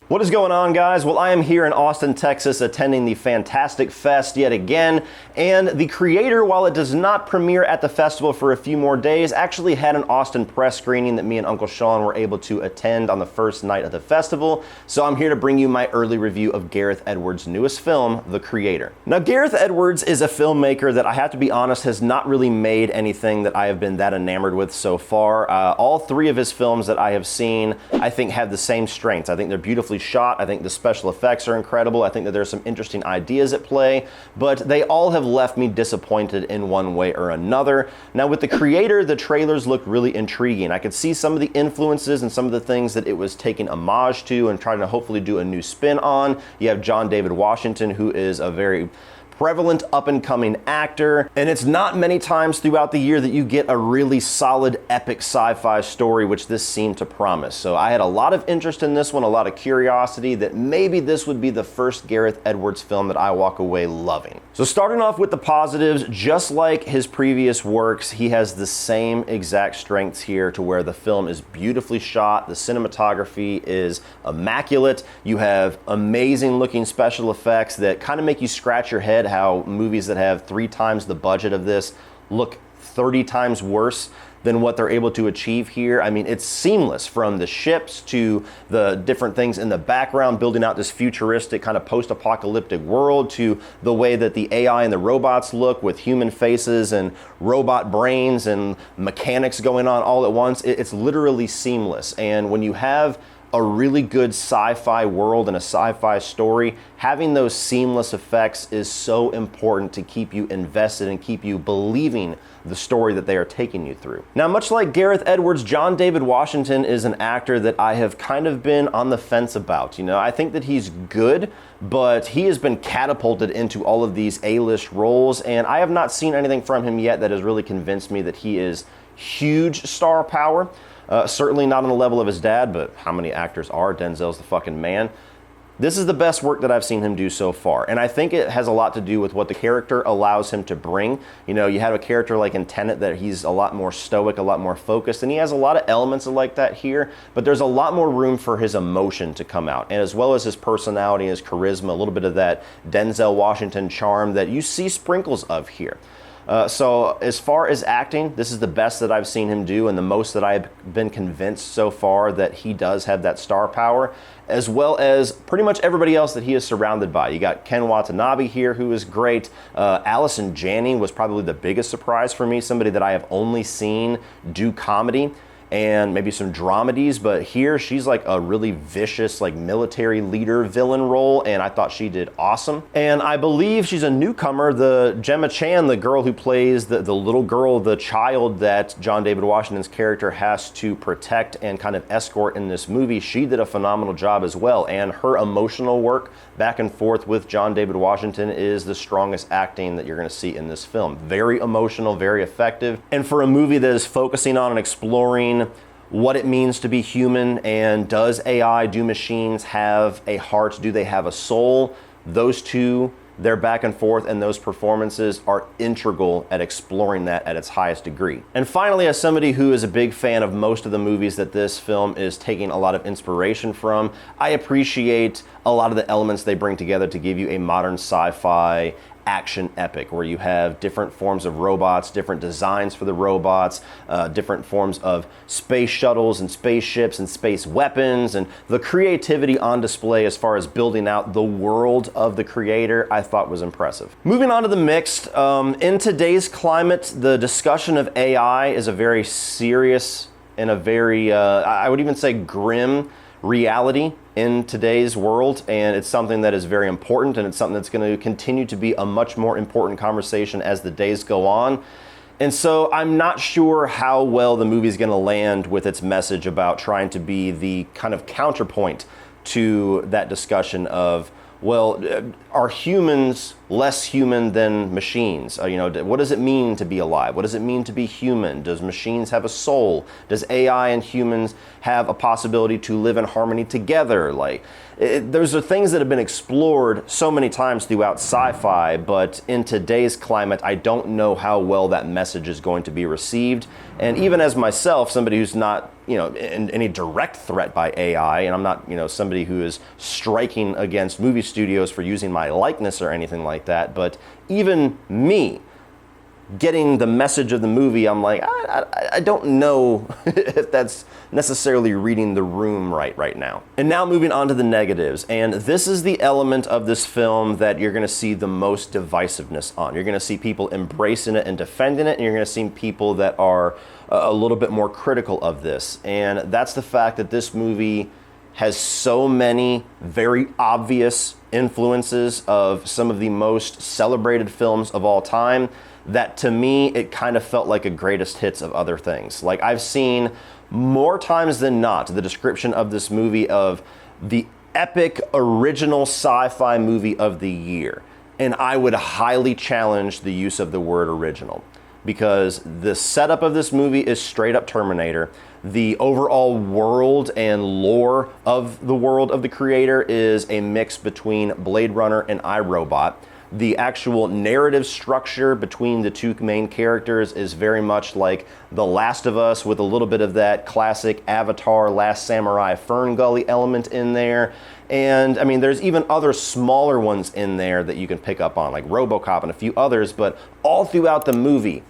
What is going on, guys? Well, I am here in Austin, Texas, attending the Fantastic Fest yet again, and the creator, while it does not premiere at the festival for a few more days, actually had an Austin press screening that me and Uncle Sean were able to attend on the first night of the festival, so I'm here to bring you my early review of Gareth Edwards' newest film, The Creator. Now, Gareth Edwards is a filmmaker that I have to be honest has not really made anything that I have been that enamored with so far. All three of his films that I have seen, I think, have the same strengths. I think they're beautifully shot. I think the special effects are incredible. I think that there's some interesting ideas at play, but they all have left me disappointed in one way or another. Now, with The Creator, the trailers looked really intriguing. I could see some of the influences and some of the things that it was taking homage to and trying to hopefully do a new spin on. You have John David Washington, who is a very prevalent up-and-coming actor, and it's not many times throughout the year that you get a really solid epic sci-fi story, which this seemed to promise. So I had a lot of interest in this one, a lot of curiosity that maybe this would be the first Gareth Edwards film that I walk away loving. So starting off with the positives, just like his previous works, he has the same exact strengths here to where the film is beautifully shot, the cinematography is immaculate, you have amazing looking special effects that kind of make you scratch your head how movies that have 3 times the budget of this look 30 times worse than what they're able to achieve here. I mean, it's seamless from the ships to the different things in the background, building out this futuristic kind of post-apocalyptic world, to the way that the AI and the robots look with human faces and robot brains and mechanics going on all at once. It's literally seamless. And when you have a really good sci-fi world and a sci-fi story, having those seamless effects is so important to keep you invested and keep you believing the story that they are taking you through. Now, much like Gareth Edwards, John David Washington is an actor that I have kind of been on the fence about. You know, I think that he's good, but he has been catapulted into all of these A-list roles, and I have not seen anything from him yet that has really convinced me that he is huge star power. Certainly not on the level of his dad, but how many actors are? Denzel's the fucking man. This is the best work that I've seen him do so far, and I think it has a lot to do with what the character allows him to bring. You know, you have a character like in Tenet that he's a lot more stoic, a lot more focused, and he has a lot of elements like that here, but there's a lot more room for his emotion to come out, and as well as his personality, his charisma, a little bit of that Denzel Washington charm that you see sprinkles of here. So as far as acting, this is the best that I've seen him do and the most that I've been convinced so far that he does have that star power, as well as pretty much everybody else that he is surrounded by. You got Ken Watanabe here, who is great. Allison Janney was probably the biggest surprise for me, somebody that I have only seen do comedy and maybe some dramedies, but here she's like a really vicious, like military leader villain role, and I thought she did awesome. And I believe she's a newcomer, the Gemma Chan, the girl who plays the little girl, the child that John David Washington's character has to protect and kind of escort in this movie. She did a phenomenal job as well, and her emotional work back and forth with John David Washington is the strongest acting that you're going to see in this film. Very emotional, very effective, and for a movie that is focusing on and exploring what it means to be human, and does AI, do machines have a heart, do they have a soul? Those two, their back and forth and those performances are integral at exploring that at its highest degree. And finally, as somebody who is a big fan of most of the movies that this film is taking a lot of inspiration from, I appreciate a lot of the elements they bring together to give you a modern sci-fi action epic where you have different forms of robots, different designs for the robots, different forms of space shuttles and spaceships and space weapons, and the creativity on display as far as building out the world of the creator, I thought was impressive. Moving on to the mixed, in today's climate, the discussion of AI is a very serious and a very, I would even say grim reality in today's world, and it's something that is very important, and it's something that's going to continue to be a much more important conversation as the days go on. And so I'm not sure how well the movie is going to land with its message about trying to be the kind of counterpoint to that discussion of, well, are humans less human than machines? You know, what does it mean to be alive? What does it mean to be human? Does machines have a soul? Does AI and humans have a possibility to live in harmony together? Like, those are things that have been explored so many times throughout sci-fi, but in today's climate, I don't know how well that message is going to be received. And even as myself, somebody who's not any direct threat by AI, and I'm not, somebody who is striking against movie studios for using my likeness or anything like that, but even me getting the message of the movie, I'm like, I don't know if that's necessarily reading the room right now. And now moving on to the negatives, and this is the element of this film that you're gonna see the most divisiveness on. You're gonna see people embracing it and defending it, and you're gonna see people that are a little bit more critical of this. And that's the fact that this movie has so many very obvious influences of some of the most celebrated films of all time, that to me, it kind of felt like a greatest hits of other things. Like, I've seen more times than not the description of this movie of the epic original sci-fi movie of the year. And I would highly challenge the use of the word original, because the setup of this movie is straight up Terminator. The overall world and lore of the world of the creator is a mix between Blade Runner and iRobot. The actual narrative structure between the two main characters is very much like The Last of Us, with a little bit of that classic Avatar, Last Samurai, Fern Gully element in there. And I mean, there's even other smaller ones in there that you can pick up on, like RoboCop and a few others, but all throughout the movie,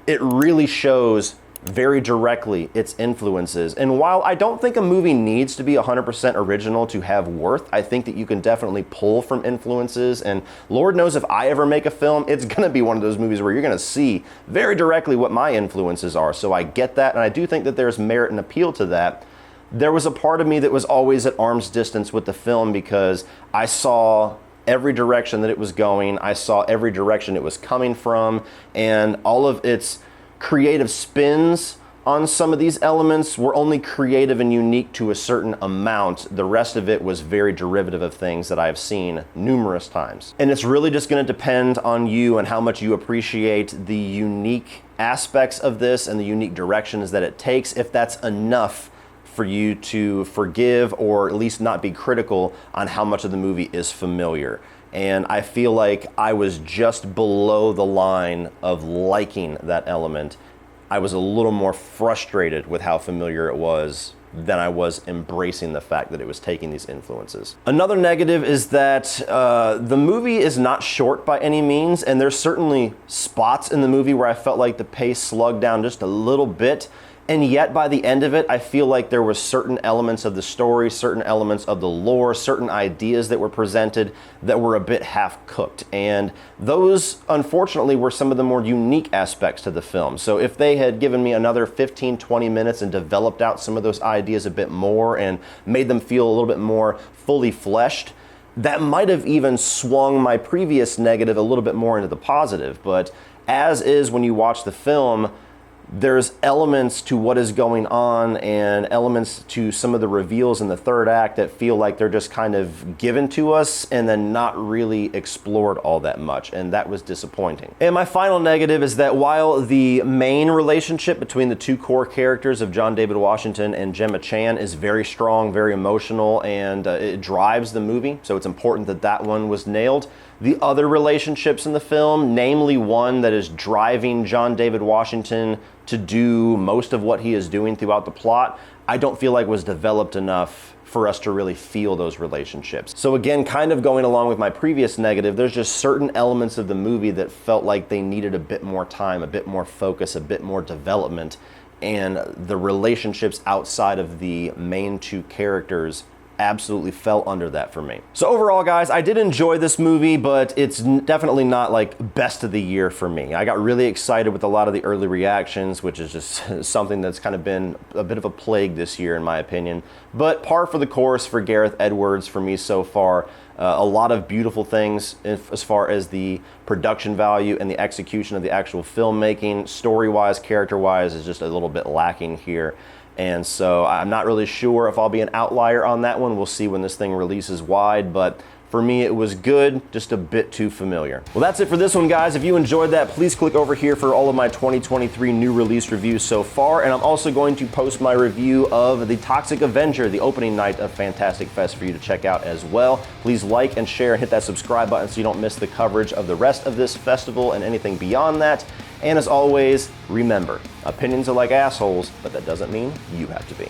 it really shows very directly its influences. And while I don't think a movie needs to be 100% original to have worth, I think that you can definitely pull from influences. And Lord knows if I ever make a film, it's gonna be one of those movies where you're gonna see very directly what my influences are. So I get that, and I do think that there's merit and appeal to that. There was a part of me that was always at arm's distance with the film, because I saw every direction that it was going. I saw every direction it was coming from, and all of its creative spins on some of these elements were only creative and unique to a certain amount. The rest of it was very derivative of things that I've seen numerous times. And it's really just going to depend on you and how much you appreciate the unique aspects of this and the unique directions that it takes, if that's enough for you to forgive or at least not be critical on how much of the movie is familiar. And I feel like I was just below the line of liking that element. I was a little more frustrated with how familiar it was than I was embracing the fact that it was taking these influences. Another negative is that the movie is not short by any means, and there's certainly spots in the movie where I felt like the pace slugged down just a little bit. And yet by the end of it, I feel like there were certain elements of the story, certain elements of the lore, certain ideas that were presented that were a bit half-cooked. And those, unfortunately, were some of the more unique aspects to the film. So if they had given me another 15, 20 minutes and developed out some of those ideas a bit more and made them feel a little bit more fully fleshed, that might have even swung my previous negative a little bit more into the positive. But as is, when you watch the film, there's elements to what is going on and elements to some of the reveals in the third act that feel like they're just kind of given to us and then not really explored all that much, and that was disappointing. And my final negative is that while the main relationship between the two core characters of John David Washington and Gemma Chan is very strong, very emotional, and it drives the movie, so it's important that that one was nailed. The other relationships in the film, namely one that is driving John David Washington to do most of what he is doing throughout the plot, I don't feel like was developed enough for us to really feel those relationships. So again, kind of going along with my previous negative, there's just certain elements of the movie that felt like they needed a bit more time, a bit more focus, a bit more development, and the relationships outside of the main two characters absolutely fell under that for me. So overall, guys, I did enjoy this movie, but it's definitely not like best of the year for me. I got really excited with a lot of the early reactions, which is just something that's kind of been a bit of a plague this year, in my opinion. But par for the course for Gareth Edwards for me so far. A lot of beautiful things as far as the production value and the execution of the actual filmmaking. Story-wise, character-wise, is just a little bit lacking here. And so I'm not really sure if I'll be an outlier on that one. We'll see when this thing releases wide, but for me it was good, just a bit too familiar. Well, that's it for this one, guys. If you enjoyed that, please click over here for all of my 2023 new release reviews so far, and I'm also going to post my review of The Toxic Avenger, the opening night of Fantastic Fest, for you to check out as well. Please like and share and hit that subscribe button so you don't miss the coverage of the rest of this festival and anything beyond that. And as always, remember, opinions are like assholes, but that doesn't mean you have to be.